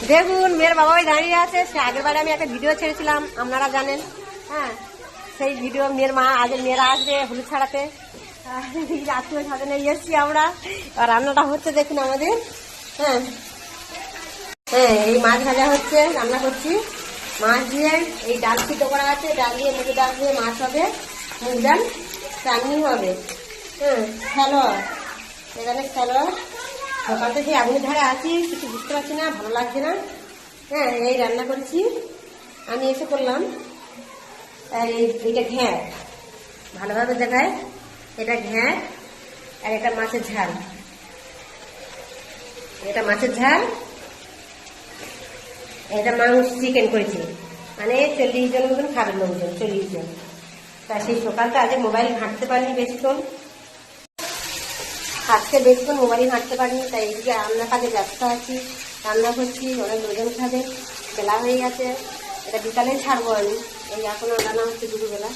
দেখুন মেয়ের বাবাই দাঁড়িয়ে আছে। সে আগেরবারে আমি একটা ভিডিও ছেড়েছিলাম, আপনারা জানেন। হ্যাঁ, সেই ভিডিও মেয়ের মা আগে মেয়েরা আসবে হলুদ ছাড়াতে। আত্মীয় স্বজনে এসছি আমরা। আর রান্নাটা হচ্ছে দেখুন আমাদের। হ্যাঁ হ্যাঁ, এই মাছ ভাজা হচ্ছে, রান্না করছি। মাছ দিয়ে এই ডাল সিদ্ধ করা আছে, ডাল দিয়ে মুগের ডাল দিয়ে মাছ হবে, মুগ ডাল চাটনি হবে। হ্যাঁ, স্যালাড, এখানে স্যালাড। সকাল থেকে আগুনের ধারে আছি, কিছু বুঝতে পারছি না, ভালো লাগছে না। হ্যাঁ, এই রান্না করছি। আমি এসে করলাম এইটা ঘ্যাঁট, ভালোভাবে দেখায়। এটা ঘ্যাঁট আর এটা মাছের ঝাল। এটা মাছের ঝাল, এটা মাংস চিকেন করেছি, মানে 40 জন মতন খাবে লোকজন, 40 জন। তা সেই সকালটা আজকে মোবাইল ঘাঁটতে পারিনি বেশিক্ষণ, আজকে বেশিক্ষণ মোবাইল ঘাঁটতে পারিনি। তাই এইদিকে রান্নার কাজে ব্যস্ত আছি, রান্না করছি, অনেক লোকজন খাবে, বেলা হয়ে গেছে। এটা বিকালে ছাড়বো আমি, এই এখন রান্না হচ্ছে দুপুরবেলা।